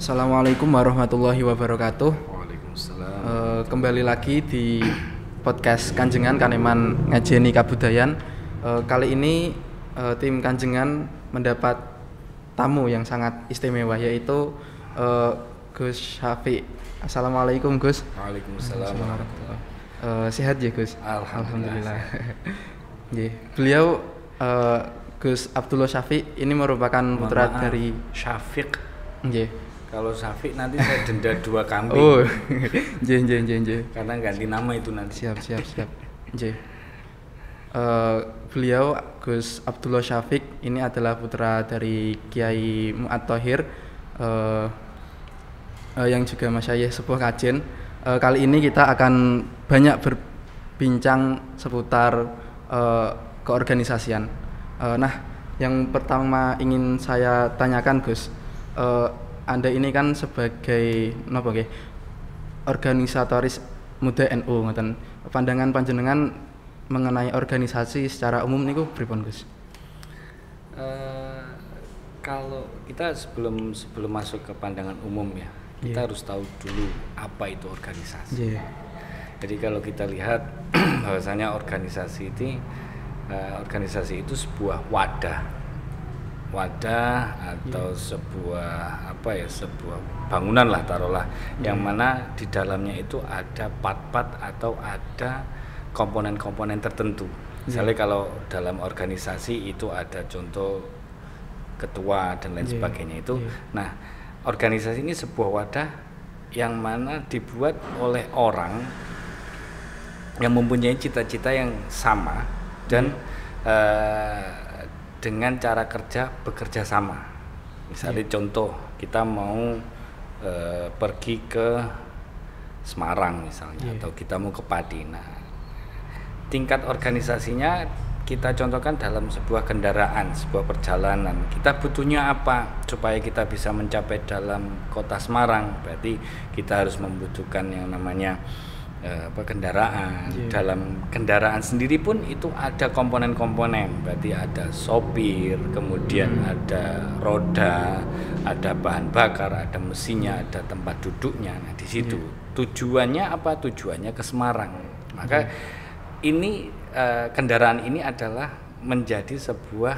Assalamualaikum warahmatullahi wabarakatuh. Waalaikumsalam. Kembali lagi di podcast Kanjengan Kaneman Ngajeni Kabudayan. Kali ini tim Kanjengan mendapat tamu yang sangat istimewa, yaitu Gus Syafiq. Assalamualaikum Gus. Waalaikumsalam. Sehat ya Gus? Alhamdulillah. Beliau Gus Abdullah Syafiq ini merupakan putra dari Syafiq. Nggih. Kalau Syafiq nanti saya denda 2 kambing. Oh, nggih. Karena ganti nama itu nanti. Siap. Nggih. Beliau Gus Abdullah Syafiq ini adalah putra dari Kiai Mu'ad Thohir yang juga masyayikh sebuah kajen. Kali ini kita akan banyak berbincang seputar keorganisasian. Nah, yang pertama ingin saya tanyakan Gus, Anda ini kan sebagai organisatoris muda NU, ngoten. Pandangan panjenengan mengenai organisasi secara umum niku pripun Gus? Kalau kita sebelum masuk ke pandangan umum ya, kita harus tahu dulu apa itu organisasi. Jadi kalau kita lihat bahwasanya organisasi itu sebuah wadah atau sebuah bangunan lah taruhlah, yang mana di dalamnya itu ada part-part atau ada komponen-komponen tertentu. Misalnya kalau dalam organisasi itu ada contoh ketua dan lain sebagainya itu. Nah, organisasi ini sebuah wadah yang mana dibuat oleh orang yang mempunyai cita-cita yang sama dan dengan cara kerja bekerja sama. Misalnya contoh, kita mau pergi ke Semarang misalnya, atau kita mau ke Pati. Nah, tingkat organisasinya kita contohkan dalam sebuah kendaraan, sebuah perjalanan. Kita butuhnya apa supaya kita bisa mencapai dalam kota Semarang? Berarti kita harus membutuhkan yang namanya kendaraan. Dalam kendaraan sendiri pun itu ada komponen-komponen. Berarti ada sopir, kemudian ada roda, ada bahan bakar, ada mesinnya, ada tempat duduknya. Nah, di situ tujuannya apa? Tujuannya ke Semarang. Maka ini kendaraan ini adalah menjadi sebuah,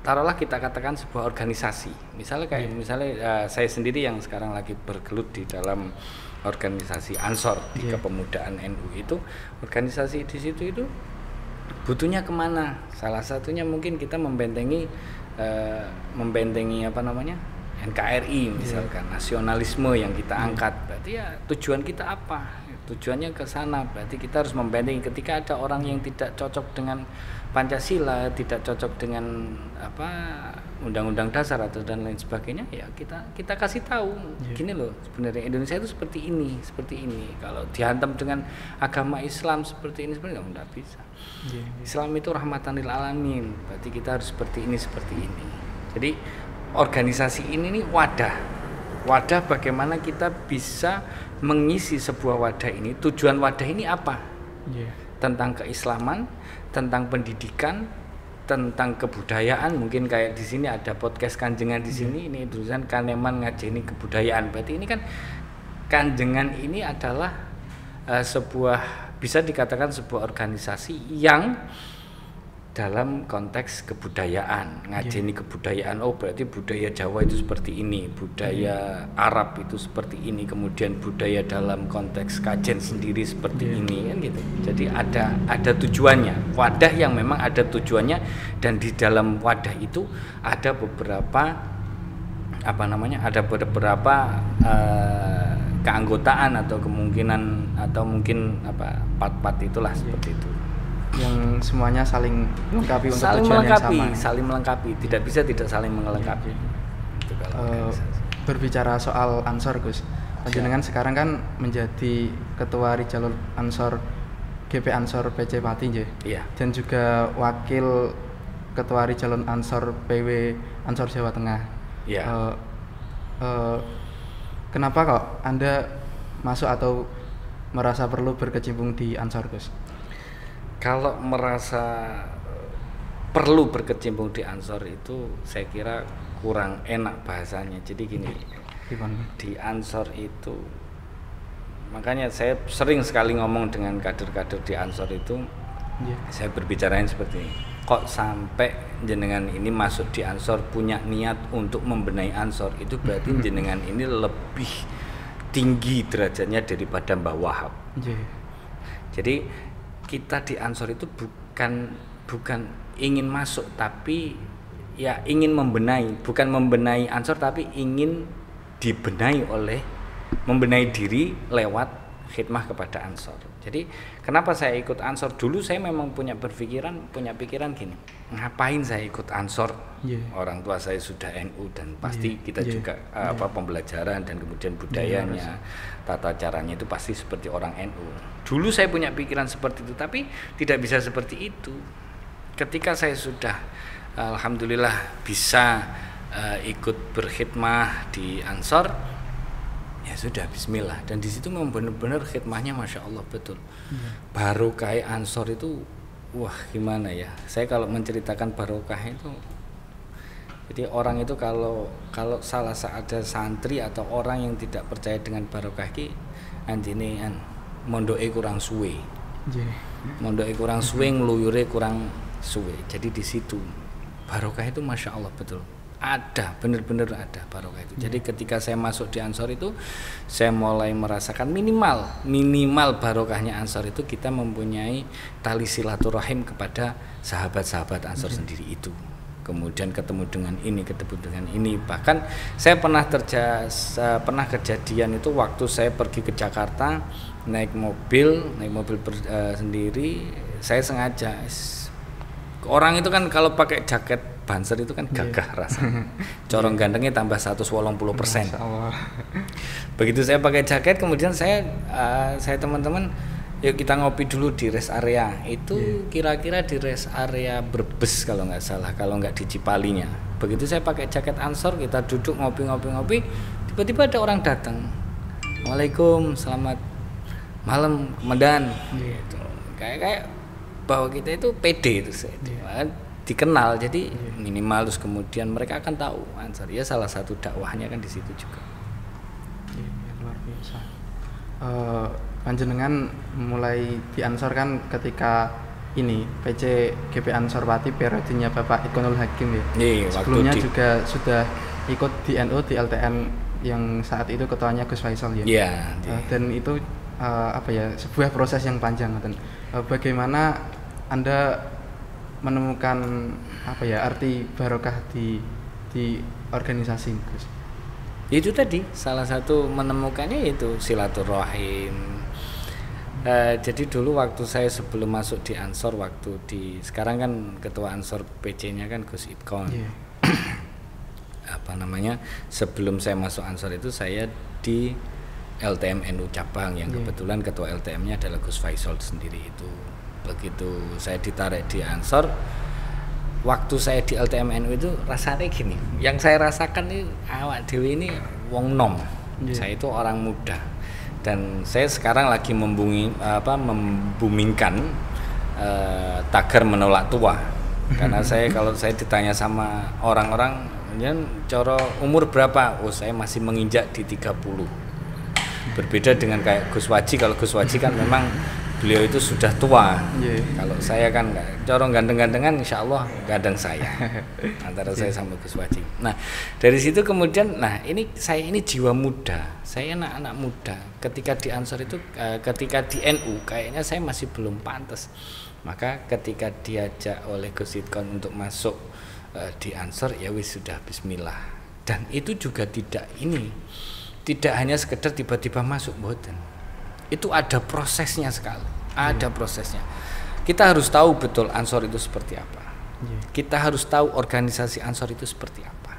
taruhlah kita katakan sebuah organisasi. Misalnya saya sendiri yang sekarang lagi bergelut di dalam organisasi Ansor di Kepemudaan NU itu, organisasi di situ itu butuhnya kemana? Salah satunya mungkin kita membentengi NKRI misalkan, nasionalisme yang kita angkat. Berarti ya tujuan kita apa? Tujuannya ke sana. Berarti kita harus membentengi ketika ada orang yang tidak cocok dengan Pancasila, tidak cocok dengan Undang-Undang Dasar atau dan lain sebagainya, ya kita kasih tahu, gini loh, sebenarnya Indonesia itu seperti ini. Kalau dihantam dengan agama Islam seperti ini, sebenarnya nggak bisa. Islam itu rahmatan lil alamin, berarti kita harus seperti ini. Jadi organisasi ini nih wadah bagaimana kita bisa mengisi sebuah wadah ini. Tujuan wadah ini apa? Tentang keislaman, tentang pendidikan, tentang kebudayaan. Mungkin kayak di sini ada podcast Kanjengan di sini, ini tulisan Kaneman Ngajeni Kebudayaan. Berarti ini kan Kanjengan ini adalah sebuah, bisa dikatakan sebuah organisasi yang dalam konteks kebudayaan, ngajeni kebudayaan. Oh, berarti budaya Jawa itu seperti ini, budaya Arab itu seperti ini, kemudian budaya dalam konteks kajen sendiri seperti ini, kan gitu. Jadi ada tujuannya, wadah yang memang ada tujuannya, dan di dalam wadah itu ada beberapa keanggotaan atau kemungkinan atau mungkin part-part itulah seperti itu. Yang semuanya saling melengkapi untuk saling tujuan melengkapi, yang sama. Saling melengkapi, tidak bisa tidak saling melengkapi. Itu Berbicara soal Ansor Gus, panjenengan sekarang kan menjadi Ketua Rijalul Ansor GP Ansor PC Pati dan juga Wakil Ketua Rijalul Ansor PW Ansor Jawa Tengah. Kenapa kok Anda masuk atau merasa perlu berkecimpung di Ansor Gus? Kalau merasa perlu berkecimpung di Ansor itu saya kira kurang enak bahasanya. Jadi gini, Di Ansor itu, makanya saya sering sekali ngomong dengan kader-kader di Ansor itu, saya berbicarain seperti ini. Kok sampai jenengan ini masuk di Ansor punya niat untuk membenahi Ansor, itu berarti jenengan ini lebih tinggi derajatnya daripada Mbah Wahab. Jadi kita di Ansor itu bukan ingin masuk, tapi ya ingin membenahi, bukan membenahi Ansor, tapi ingin membenahi diri lewat khidmah kepada Ansor. Jadi kenapa saya ikut Ansor? Dulu saya memang punya pikiran gini, ngapain saya ikut Ansor? Orang tua saya sudah NU dan pasti kita juga pembelajaran dan kemudian budayanya, tata caranya itu pasti seperti orang NU. Dulu saya punya pikiran seperti itu, tapi tidak bisa seperti itu. Ketika saya sudah alhamdulillah bisa ikut berkhidmah di Ansor, ya sudah bismillah, dan di situ memang benar-benar khidmahnya masya Allah betul. Barokah Ansor itu wah gimana ya, saya kalau menceritakan barokah itu, jadi orang itu kalau salah ada santri atau orang yang tidak percaya dengan barokah ki anjine mondoke kurang suwe, mondoke kurang suwe, ngluyure kurang suwe. Jadi di situ barokah itu masya Allah betul ada, benar-benar ada barokah itu. Jadi ketika saya masuk di Ansor itu, saya mulai merasakan minimal barokahnya Ansor itu kita mempunyai tali silaturahim kepada sahabat-sahabat Ansor sendiri itu. Kemudian ketemu dengan ini. Bahkan saya pernah kejadian itu waktu saya pergi ke Jakarta naik mobil sendiri. Saya sengaja, orang itu kan kalau pakai jaket Banser itu kan gagah rasanya. Corong gantengnya tambah 180%. Begitu saya pakai jaket, kemudian saya teman-teman, yuk kita ngopi dulu di rest area. Itu kira-kira di rest area Brebes kalau nggak salah, kalau nggak di Cipalinya. Begitu saya pakai jaket Ansor, kita duduk ngopi, tiba-tiba ada orang datang. Waalaikum, selamat malam komandan. Gitu. Kayak bahwa kita itu pede itu dikenal, jadi minimal, terus kemudian mereka akan tahu Ansor ya, salah satu dakwahnya kan di situ juga. Luar biasa. Panjenengan mulai di Ansor kan ketika ini PC GP Ansor Pati periodenya Bapak Ikonul Hakim ya. Sebelumnya juga sudah ikut di NU di LTN yang saat itu ketuanya Gus Faisal ya. Dan itu sebuah proses yang panjang. Dan bagaimana Anda menemukan arti barokah di organisasi Gus? Itu tadi salah satu menemukannya itu silaturahim. Jadi dulu waktu saya sebelum masuk di Ansor, sekarang kan ketua Ansor PC-nya kan Gus Itkon. Sebelum saya masuk Ansor itu saya di LTM NU cabang yang kebetulan ketua LTM-nya adalah Gus Faisal sendiri itu. Begitu saya ditarik di Ansor, waktu saya di LTM NU itu rasanya gini, yang saya rasakan ini awak dewi ini wong nom. Saya itu orang muda, dan saya sekarang lagi membumingkan tagar menolak tua. Karena kalau saya ditanya sama orang-orang, coro umur berapa? Oh, saya masih menginjak di 30. Berbeda dengan kayak Gus Waji. Kalau Gus Waji kan memang beliau itu sudah tua. Kalau saya kan enggak, corong ganteng-gantengan insya Allah gadang saya antara saya sama Gus Waji. Nah dari situ kemudian, saya ini jiwa muda, saya anak-anak muda. Ketika di Ansor itu, ketika di NU kayaknya saya masih belum pantas. Maka ketika diajak oleh Gus Itkon untuk masuk di Ansor, ya wis sudah bismillah. Dan itu juga tidak hanya sekedar tiba-tiba masuk, mboten. Itu ada prosesnya sekali, ada prosesnya. Kita harus tahu betul Ansor itu seperti apa. Kita harus tahu organisasi Ansor itu seperti apa.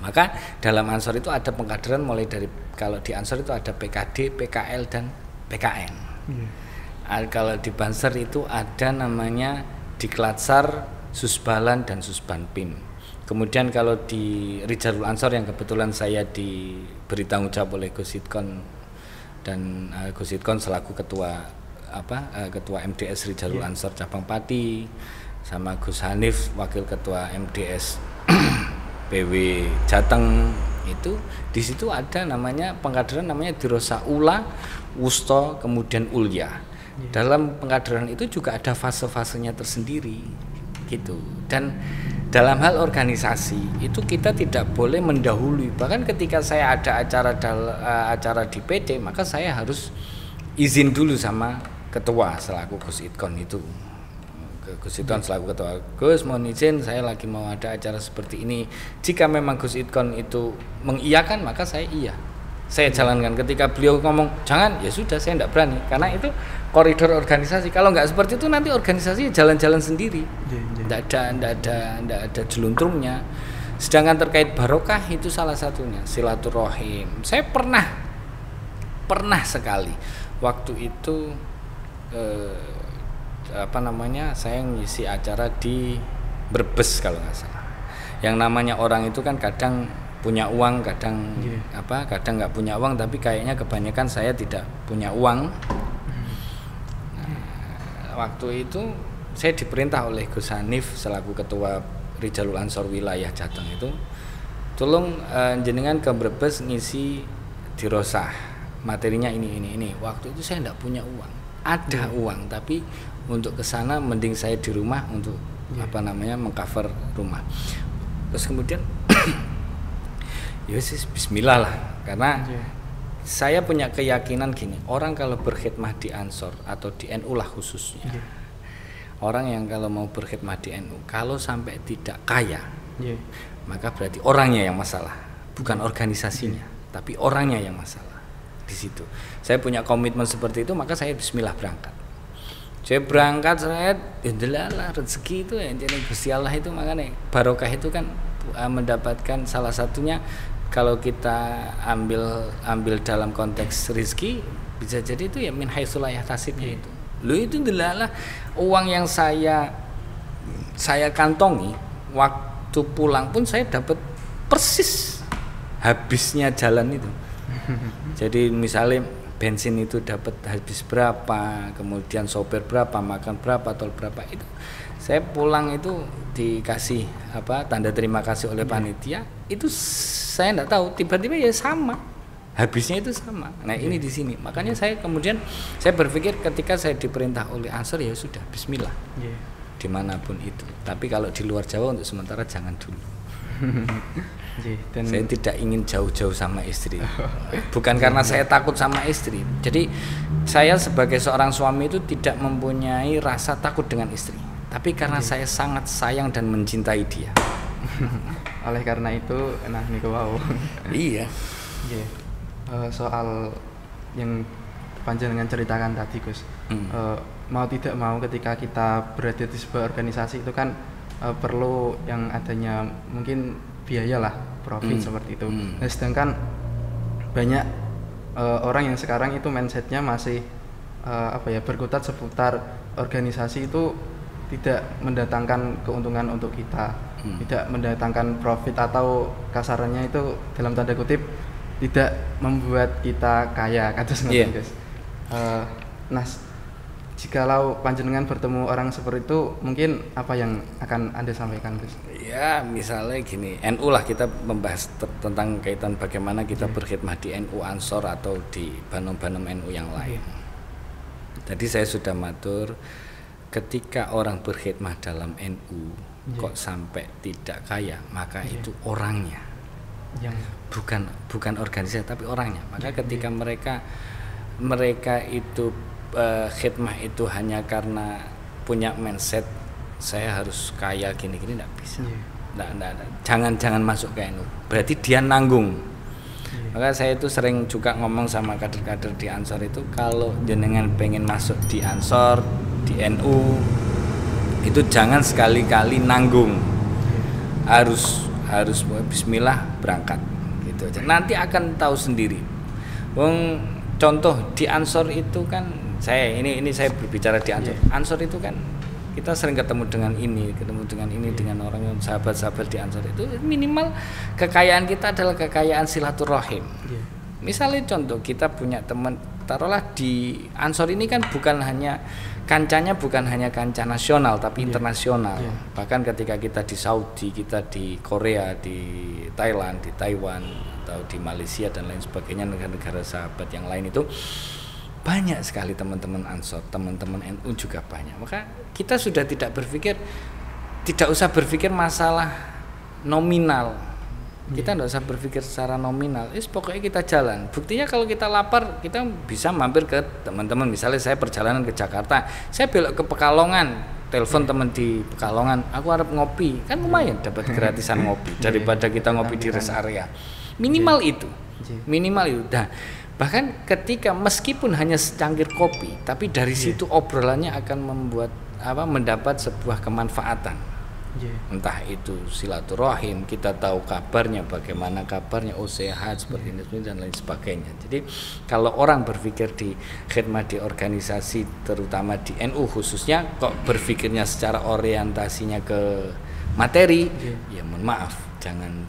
Maka dalam Ansor itu ada pengkaderan mulai dari, kalau di Ansor itu ada PKD, PKL dan PKN. Kalau di Banser itu ada namanya Diklatsar, Susbalan dan Susbanpim. Kemudian kalau di Rijalul Ansor yang kebetulan saya diberi tanggung jawab oleh Gus Itkon, dan Gus Itkon selaku ketua MDS Rijalul Ansor cabang Pati, sama Gus Hanif wakil ketua MDS PW Jateng, itu di situ ada namanya pengkaderan namanya dirosah ula, wusta, kemudian ulya. Dalam pengkaderan itu juga ada fase-fasenya tersendiri gitu. Dan dalam hal organisasi itu kita tidak boleh mendahului. Bahkan ketika saya ada acara di PD, maka saya harus izin dulu sama ketua selaku Gus Idkon itu. Gus Idkon selaku ketua, Gus mohon izin saya lagi mau ada acara seperti ini. Jika memang Gus Idkon itu mengiyakan maka saya iya, saya jalankan. Ketika beliau ngomong jangan, ya sudah, saya tidak berani karena itu koridor organisasi. Kalau nggak seperti itu nanti organisasi jalan-jalan sendiri, tidak ada jeluntrungnya. Sedangkan terkait barokah itu salah satunya silaturahim. Saya pernah sekali waktu itu saya ngisi acara di Brebes kalau nggak salah. Yang namanya orang itu kan kadang punya uang, kadang kadang nggak punya uang, tapi kayaknya kebanyakan saya tidak punya uang. Waktu itu saya diperintah oleh Gus Hanif selaku ketua Rijalul Ansor wilayah Jateng itu, tolong jenengan ke Brebes ngisi dirosah, materinya ini. Waktu itu saya tidak punya uang, ada uang tapi untuk kesana mending saya di rumah untuk mengcover rumah. Terus kemudian Yesus bismillah lah, karena saya punya keyakinan gini, orang kalau berkhidmah di Ansor atau di NU lah khususnya, orang yang kalau mau berkhidmah di NU kalau sampai tidak kaya, maka berarti orangnya yang masalah, bukan organisasinya, tapi orangnya yang masalah. Di situ saya punya komitmen seperti itu, maka saya bismillah berangkat. Saya berangkat, saya lah rezeki itu ya, jadi Gusti Allah itu, makanya barokah itu kan mendapatkan salah satunya. Kalau kita ambil dalam konteks rezeki, bisa jadi itu ya min haitsu la yahtasibnya itu. Lu itu adalah uang yang saya kantongi waktu pulang pun saya dapat persis habisnya jalan itu. Jadi misalnya bensin itu dapat habis berapa, kemudian sopir berapa, makan berapa, tol berapa, itu saya pulang itu dikasih tanda terima kasih oleh panitia. Itu saya tidak tahu, tiba-tiba ya sama, habisnya itu sama. Nah ini di sini, makanya saya kemudian saya berpikir ketika saya diperintah oleh Ansor ya sudah bismillah, dimanapun itu. Tapi kalau di luar Jawa untuk sementara jangan dulu. Dan saya tidak ingin jauh-jauh sama istri, bukan karena saya takut sama istri. Jadi saya sebagai seorang suami itu tidak mempunyai rasa takut dengan istri, tapi karena saya sangat sayang dan mencintai dia. Oleh karena itu, niku wau. Iya. Soal yang panjenengan ceritakan tadi, Gus. Mau tidak mau ketika kita berada di sebuah organisasi itu kan perlu yang adanya mungkin biaya lah, profit seperti itu. Nah, sedangkan banyak orang yang sekarang itu mindsetnya masih berkutat seputar organisasi itu tidak mendatangkan keuntungan untuk kita, tidak mendatangkan profit, atau kasarannya itu dalam tanda kutip tidak membuat kita kaya, kata sengaja, guys. Nah, jikalau panjenengan bertemu orang seperti itu, mungkin apa yang akan Anda sampaikan, Gus? Ya, misalnya gini, NU lah, kita membahas tentang kaitan bagaimana kita berkhidmah di NU Ansor atau di banom-banom NU yang lain. Tadi saya sudah matur, ketika orang berkhidmah dalam NU kok sampai tidak kaya, maka itu orangnya, bukan organisasi tapi orangnya. Maka ketika mereka itu khidmah itu hanya karena punya mindset saya harus kaya gini-gini, tidak bisa. Jangan masuk ke NU, berarti dia nanggung. Maka saya itu sering juga ngomong sama kader-kader di Ansor itu, kalau jenengan pengen masuk di Ansor, di NU, itu jangan sekali-kali nanggung, harus bismillah berangkat gitu aja. Nanti akan tahu sendiri. Contoh di Ansor itu kan, saya berbicara di Ansor. Ansor itu kan kita sering ketemu dengan ini dengan orang yang sahabat-sahabat di Ansor itu, minimal kekayaan kita adalah kekayaan silaturahim. Misalnya contoh, kita punya teman, taruhlah di Ansor ini kan bukan hanya kancahnya bukan hanya kancah nasional tapi internasional. Yeah. Bahkan ketika kita di Saudi, kita di Korea, di Thailand, di Taiwan, atau di Malaysia dan lain sebagainya, negara-negara sahabat yang lain itu banyak sekali teman-teman Ansor, teman-teman NU juga banyak. Maka kita sudah tidak usah berpikir masalah nominal. Kita tidak usah berpikir secara nominal. Pokoknya kita jalan. Buktinya kalau kita lapar, kita bisa mampir ke teman-teman. Misalnya saya perjalanan ke Jakarta, saya belok ke Pekalongan, telepon teman di Pekalongan, aku harap ngopi, kan lumayan dapat gratisan ngopi daripada kita ngopi di rest area. Minimal itu. Nah, bahkan ketika meskipun hanya secangkir kopi, tapi dari situ obrolannya akan mendapat sebuah kemanfaatan. Entah itu silaturahim, kita tahu kabarnya, bagaimana kabarnya, sehat seperti ini dan lain sebagainya. Jadi kalau orang berpikir di khidmat di organisasi, terutama di NU khususnya, kok berpikirnya secara orientasinya ke materi, ya mohon maaf, jangan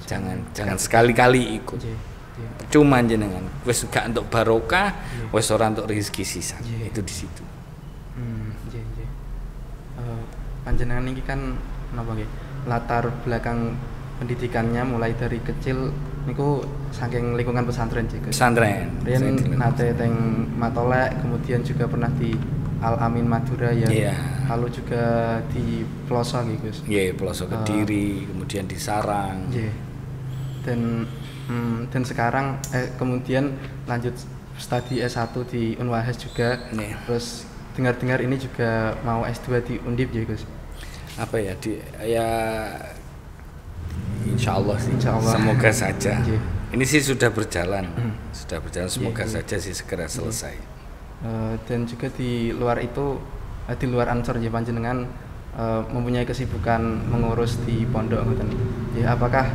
sekali-kali ikut. Cuma jenengan wis gak untuk barokah, wis ora untuk rezeki sisa. Itu di situ. Panjenengan ini kan latar belakang pendidikannya mulai dari kecil niku saking lingkungan pesantren juga. Pesantren. Riyen nate teng Matolek, kemudian juga pernah di Al Amin Madura ya. Lalu juga di Ploso gitu, Gus. Ploso Kediri, kemudian di Sarang. Dan sekarang kemudian lanjut studi S1 di Unwahes juga. Terus dengar-dengar ini juga mau S2 di Undip ya, Gus. Insya Allah sih. Semoga saja. Ini sih sudah berjalan, semoga saja sih segera selesai. Dan juga di luar itu, di luar Ansor ya panjenengan mempunyai kesibukan mengurus di pondok ngoten. Ya, apakah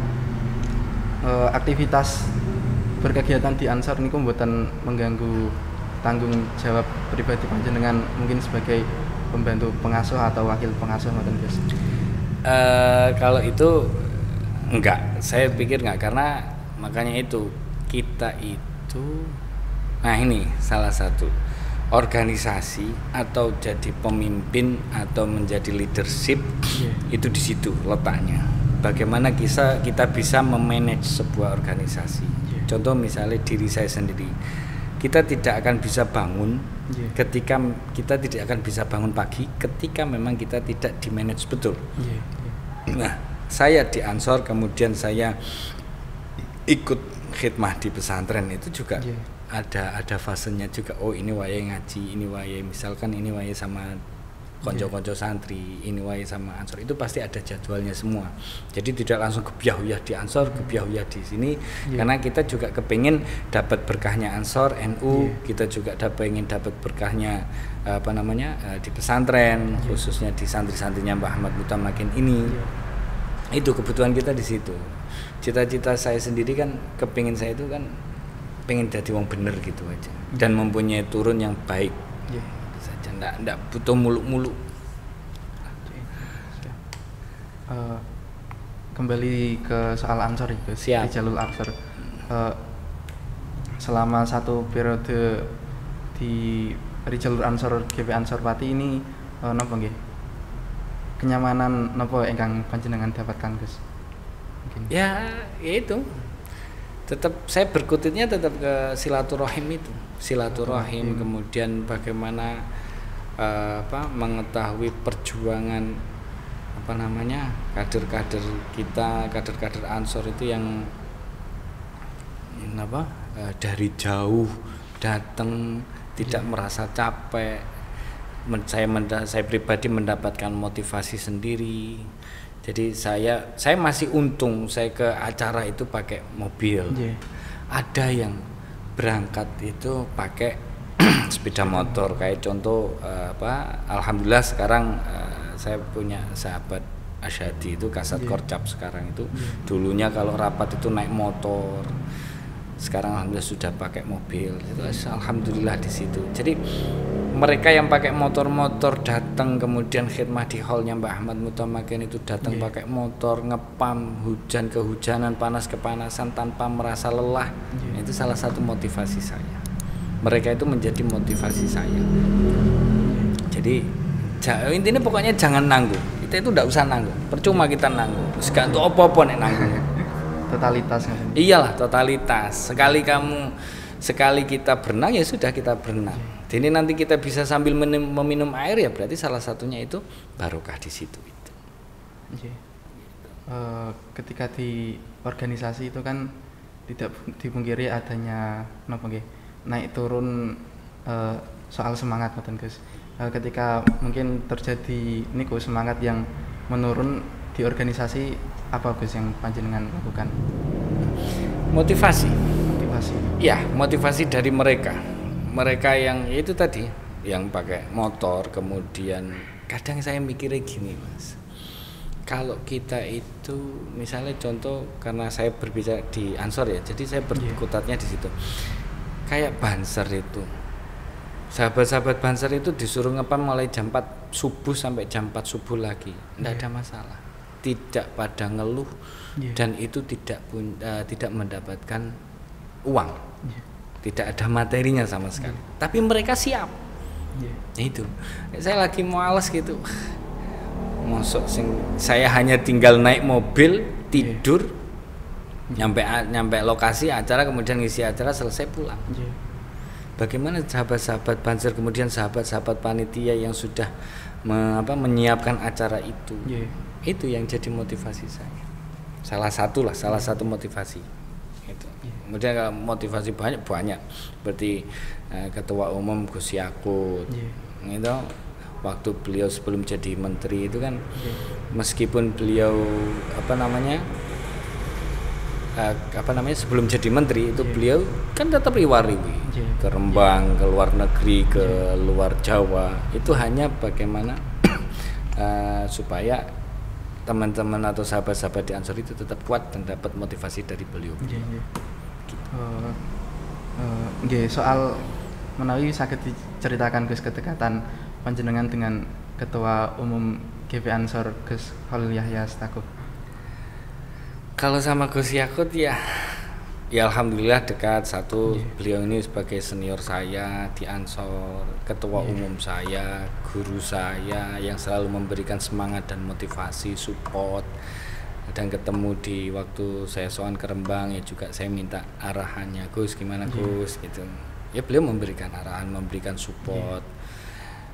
aktivitas berkegiatan di Ansor niku mboten mengganggu tanggung jawab pribadi panjenengan mungkin sebagai pembantu pengasuh atau wakil pengasuh ngoten, Gus? Kalau itu enggak, saya pikir enggak, karena makanya itu kita itu, nah ini salah satu organisasi atau jadi pemimpin atau menjadi leadership, itu di situ letaknya. Bagaimana kita bisa memanage sebuah organisasi. Contoh misalnya diri saya sendiri, kita tidak akan bisa bangun ketika kita tidak akan bisa bangun pagi ketika memang kita tidak di manage betul. Nah, saya di Ansor kemudian saya ikut khidmah di pesantren itu juga ada fasenya juga. Ini wayahe ngaji, ini wayahe misalkan ini wayahe sama konco-konco santri, ini wayahe sama Ansor, itu pasti ada jadwalnya semua. Jadi tidak langsung gebyah-uyah di Ansor, gebyah-uyah di sini, karena kita juga kepingin dapat berkahnya Ansor, NU, kita juga pengen dapat berkahnya di pesantren, khususnya di santri-santrinya Mbah Ahmad Mutamakin ini. Itu kebutuhan kita di situ. Cita-cita saya sendiri kan, kepingin saya itu kan pengen jadi wong bener gitu aja, dan mempunyai turun yang baik. Nggak butuh muluk-muluk. Kembali ke soal Ansor itu, Siap. di Jalul Ansor. Selama satu periode di Jalur Ansor GP Ansor Pati ini, napa nggih? Kenyamanan napa ingkang panjenengan dapatkan, Gus? Mungkin. Ya itu. Tetap saya berkutitnya tetap ke silaturahim itu. Silaturahim, kemudian bagaimana mengetahui perjuangan kader-kader kita, kader-kader Ansor itu yang dari jauh datang, tidak merasa capek. Saya pribadi mendapatkan motivasi sendiri. Jadi saya masih untung, saya ke acara itu pakai mobil. Ada yang berangkat itu pakai sepeda motor, kayak contoh alhamdulillah sekarang saya punya sahabat Asyadi itu Kasat Korcap sekarang itu. Dulunya kalau rapat itu naik motor, sekarang alhamdulillah sudah pakai mobil. Itu alhamdulillah di situ. Jadi mereka yang pakai motor-motor datang kemudian khidmah di hallnya Mbah Ahmad Mutamakin itu datang pakai motor, ngepam, hujan kehujanan, panas kepanasan tanpa merasa lelah. Itu salah satu motivasi saya. Mereka itu menjadi motivasi saya. Jadi Jadi intinya pokoknya jangan nanggung. Kita itu tidak usah nanggung. Percuma kita nanggung. Gak untuk apa-apa nek nanggung. Totalitas. Iyalah totalitas. Sekali kita berenang ya sudah kita berenang. Jadi nanti kita bisa sambil meminum air ya berarti salah satunya itu barokah di situ itu. Okay. Ketika di organisasi itu kan tidak dipungkiri adanya naik turun soal semangat ngoten Gus. Ketika mungkin terjadi niku semangat yang menurun di organisasi, apa Gus yang panjenengan lakukan? Motivasi. Ya, motivasi dari mereka yang itu tadi yang pakai motor. Kemudian kadang saya mikirnya gini Mas, kalau kita itu misalnya contoh, karena saya berbicara di Ansor ya, jadi saya berkutatnya di situ. Kayak Banser itu, sahabat-sahabat Banser itu disuruh ngepam mulai jam 4 subuh sampai jam 4 subuh lagi, tidak ada masalah, tidak pada ngeluh dan itu tidak mendapatkan uang, tidak ada materinya sama sekali, tapi mereka siap. Itu saya lagi males gitu, masuk saya hanya tinggal naik mobil, tidur, nyampe lokasi acara, kemudian ngisi acara, selesai pulang. Bagaimana sahabat-sahabat Banser, kemudian sahabat-sahabat panitia yang sudah menyiapkan acara itu, itu yang jadi motivasi saya. Salah satu motivasi itu. Kemudian motivasi banyak seperti ketua umum Gus Yakut, itu waktu beliau sebelum jadi menteri itu kan, meskipun beliau sebelum jadi menteri itu beliau kan tetap riwariwi ke Rembang, ke luar negeri, ke luar Jawa, itu hanya bagaimana supaya teman-teman atau sahabat-sahabat di Ansor itu tetap kuat dan dapat motivasi dari beliau. Soal menawi saged diceritakan Gus kedekatan panjenengan dengan Ketua Umum GP Ansor Gus Khalil Yahya Stakuf. Kalau sama Gus Yakut ya alhamdulillah dekat. Beliau ini sebagai senior saya di Ansor, ketua umum saya, guru saya yang selalu memberikan semangat dan motivasi, support. Dan ketemu di waktu saya soan ke Rembang ya juga saya minta arahannya, Gus gimana Gus gitu. Ya beliau memberikan arahan, memberikan support.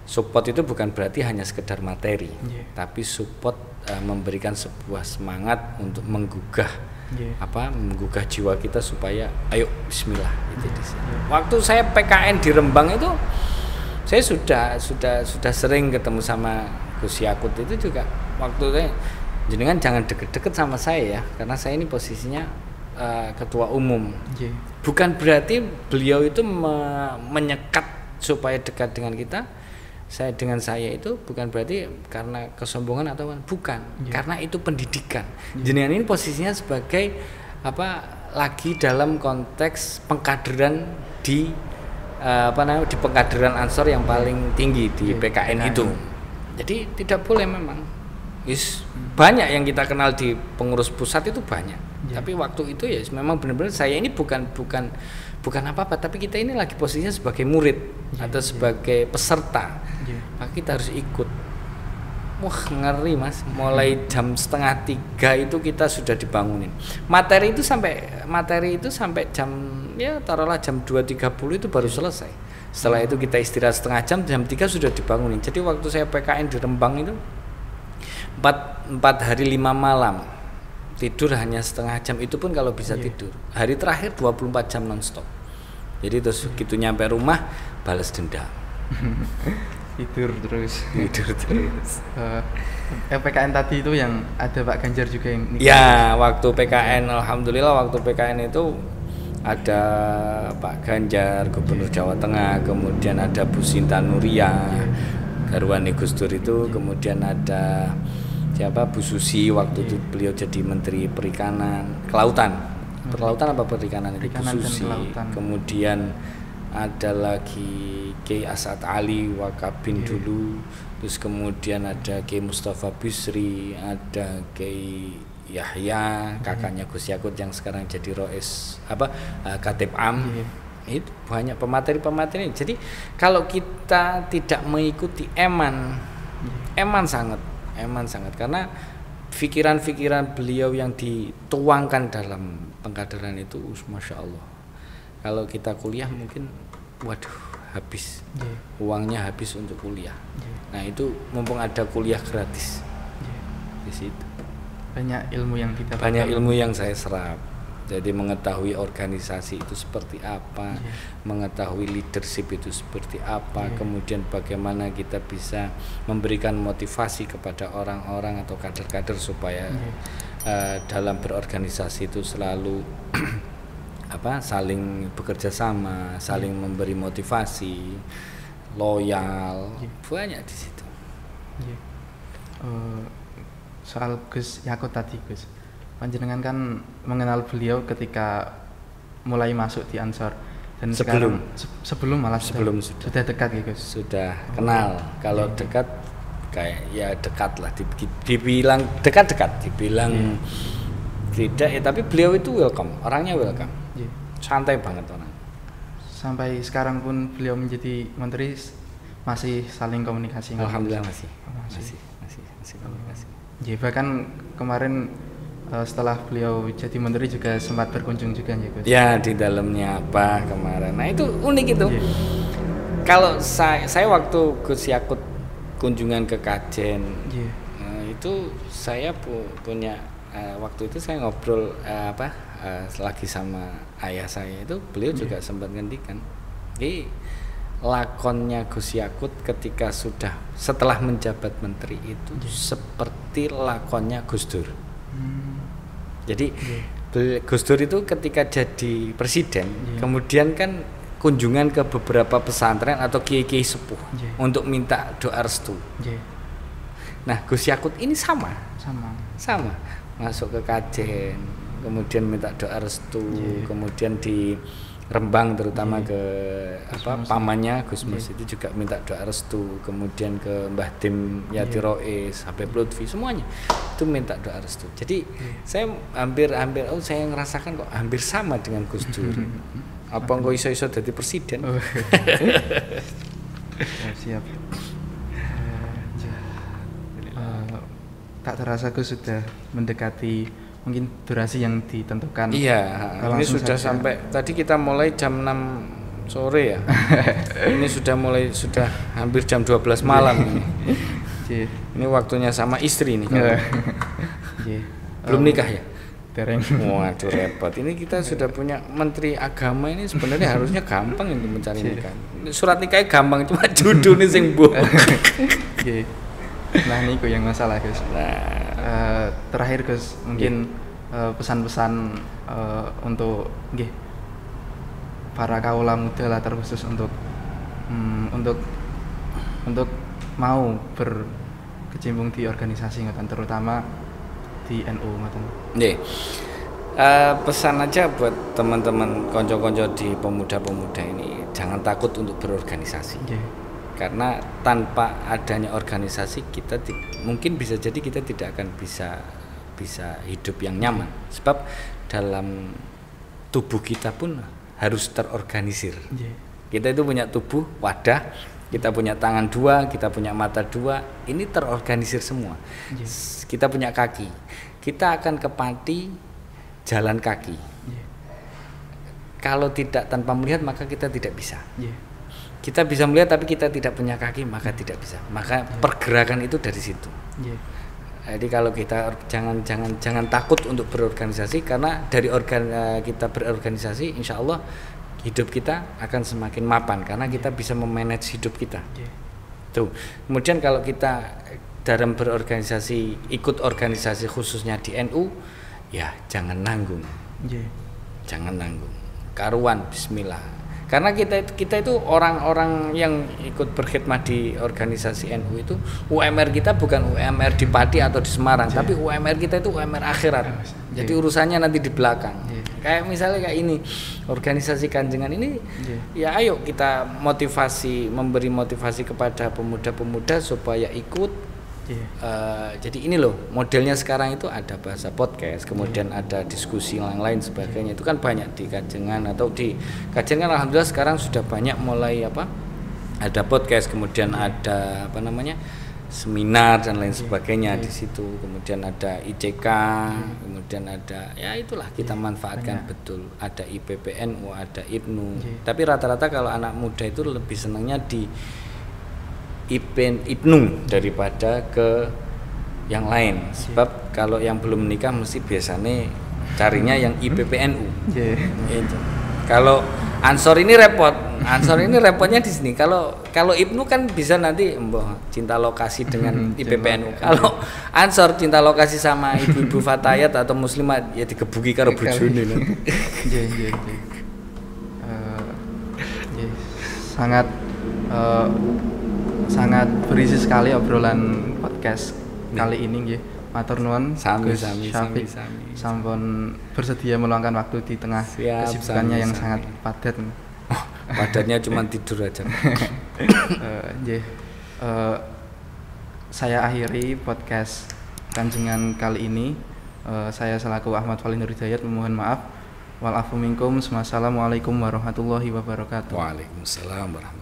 Support itu bukan berarti hanya sekedar materi, tapi support memberikan sebuah semangat untuk menggugah menggugah jiwa kita supaya ayo bismillah itu di sini. Waktu saya PKN di Rembang itu saya sudah sering ketemu sama Gus Yakut itu juga. Waktu saya jenengan jangan deket-deket sama saya ya, karena saya ini posisinya ketua umum. Bukan berarti beliau itu menyekat supaya dekat dengan kita. Dengan saya itu bukan berarti karena kesombongan atau bukan, karena itu pendidikan. Jenengan ini posisinya sebagai lagi dalam konteks pengkaderan di di pengkaderan Ansor yang paling tinggi di PKN itu. Jadi tidak boleh memang. Banyak yang kita kenal di pengurus pusat itu banyak. Tapi waktu itu ya memang benar-benar saya ini bukan apa-apa, tapi kita ini lagi posisinya sebagai murid atau sebagai peserta. Maka kita harus ikut. Wah ngeri Mas, mulai jam 2:30 itu kita sudah dibangunin. Materi itu sampai jam taruhlah jam 2:30 itu baru selesai. Setelah itu kita istirahat setengah jam 3 sudah dibangunin. Jadi waktu saya PKN di Rembang itu 4 hari 5 malam. Tidur hanya setengah jam, itu pun kalau bisa tidur. Hari terakhir 24 jam nonstop. Jadi terus gitu nyampe rumah balas dendam. Tidur terus. PKN tadi itu yang ada Pak Ganjar juga yang ya waktu PKN, alhamdulillah waktu PKN itu ada Pak Ganjar Gubernur Jawa Tengah, kemudian ada Bu Sinta Nuria garwane Gus Dur itu, kemudian ada Bu Susi waktu itu beliau jadi Menteri Kelautan apa perikanan itu, Bu Susi. Kemudian ada lagi Kiai As'ad Ali Wakabin dulu, terus kemudian ada Kiai Mustafa Bisri, ada Kiai Yahya kakaknya Gus Yakut yang sekarang jadi Rois Khatib Am. Itu banyak pemateri-pemateri. Jadi kalau kita tidak mengikuti eman sangat karena pikiran-pikiran beliau yang dituangkan dalam pengkaderan itu masya Allah. Kalau kita kuliah mungkin waduh habis, uangnya habis untuk kuliah. Nah itu mumpung ada kuliah gratis di situ. Banyak ilmu yang kita saya serap. Jadi mengetahui organisasi itu seperti apa, mengetahui leadership itu seperti apa, kemudian bagaimana kita bisa memberikan motivasi kepada orang-orang atau kader-kader supaya dalam berorganisasi itu selalu saling bekerja sama, saling memberi motivasi, loyal, banyak di situ. Soal Gus Yakut tadi, Gus, panjenengan kan mengenal beliau ketika mulai masuk di Ansor dan sebelum sudah dekat ya Gus? Sudah kenal. Kalau dekat kayak ya dekat lah, dibilang dekat-dekat, dibilang tidak ya, tapi beliau itu orangnya welcome, santai banget orang. Sampai sekarang pun beliau menjadi menteri masih saling komunikasi? Alhamdulillah masih komunikasi. Bahkan kemarin setelah beliau jadi menteri juga sempat berkunjung juga ya Gus? Ya di dalamnya apa kemarin. Nah itu unik itu. Kalau saya waktu Gus Yakut kunjungan ke Kajen, itu saya punya waktu itu saya ngobrol lagi sama ayah saya itu, beliau juga sempat ngendikan. Jadi lakonnya Gus Yakut ketika setelah menjabat menteri itu seperti lakonnya Gus Dur. Jadi Gus Dur itu ketika jadi presiden, kemudian kan kunjungan ke beberapa pesantren atau kiai-kiai sepuh untuk minta doa restu. Nah Gus Yakut ini sama masuk ke Kajen, kemudian minta doa restu, kemudian di Rembang terutama ke pamannya Gus Mus itu juga minta doa restu, kemudian ke Mbah Dim Yati Rois, Habib Lutfi, semuanya itu minta doa restu. Jadi saya hampir saya ngerasakan kok hampir sama dengan Gus Dur. Apa engko iso-iso jadi presiden? Siap. Tak terasa Gus sudah mendekati mungkin durasi yang ditentukan. Iya, ini sudah sampai tadi kita mulai jam 6 sore ya. Ini sudah hampir jam 12 malam ini. Ini waktunya sama istri nih. Belum nikah ya? Tereng. Waduh repot. Ini kita sudah punya menteri agama, ini sebenarnya harusnya gampang untuk mencari nikah. Surat nikahnya gampang, cuma judul nih sing mbok. Nah niku yang masalah Gus. Terakhir Gus, mungkin pesan-pesan untuk para kaula muda lah, terkhusus untuk mau berkecimpung di organisasi ngoten, terutama di NU ngoten. Pesan aja buat teman-teman konco-konco di pemuda-pemuda ini, jangan takut untuk berorganisasi. Karena tanpa adanya organisasi kita mungkin bisa jadi kita tidak akan bisa hidup yang nyaman, sebab dalam tubuh kita pun harus terorganisir. Kita itu punya tubuh, wadah, kita punya tangan dua, kita punya mata dua, ini terorganisir semua. Kita punya kaki, kita akan ke Pati jalan kaki. Kalau tidak tanpa melihat maka kita tidak bisa. Kita bisa melihat tapi kita tidak punya kaki maka tidak bisa. Maka pergerakan itu dari situ. Jadi kalau kita jangan takut untuk berorganisasi, karena dari kita berorganisasi insya Allah hidup kita akan semakin mapan karena kita bisa memanage hidup kita. Tuh. Kemudian kalau kita dalam berorganisasi, ikut organisasi khususnya di NU, ya jangan nanggung. Jangan nanggung. Karuan bismillah. Karena kita itu orang-orang yang ikut berkhidmat di organisasi NU itu, UMR kita bukan UMR di Pati atau di Semarang, tapi UMR kita itu UMR akhirat. Jadi urusannya nanti di belakang. Kayak misalnya kayak ini, organisasi Kanjengan ini, ya ayo kita memberi motivasi kepada pemuda-pemuda supaya ikut Jadi ini loh modelnya sekarang itu ada bahasa podcast, kemudian ada diskusi yang lain sebagainya. Itu kan banyak di Kajengan atau di Kajengan alhamdulillah sekarang sudah banyak mulai ada podcast, kemudian ada seminar dan lain sebagainya di situ. Kemudian ada ICK, kemudian ada ya itulah kita manfaatkan betul. Ada IPPNU, ada IPNU. Tapi rata-rata kalau anak muda itu lebih senangnya di IPNU daripada ke yang lain. Sebab kalau yang belum menikah mesti biasanya carinya yang IPPNU. Gitu. Kalau Ansor ini repotnya di sini. Kalau IPNU kan bisa nanti cinta lokasi dengan IPPNU. Kalau Ansor cinta lokasi sama ibu-ibu Fatayat atau muslimat ya digebuki karo bojone. Sangat berisi sekali obrolan podcast kali ini nggih. Matur nuwun Gus Syafiq sampun bersedia meluangkan waktu di tengah kesibukannya yang sangat padat. Padatnya cuma tidur aja. Saya akhiri podcast Kajengan kali ini. Saya selaku Ahmad Fali Nur Hidayat memohon maaf. Wal afu minkum. Wassalamualaikum warahmatullahi wabarakatuh. Waalaikumsalam warahmatullahi wabarakatuh.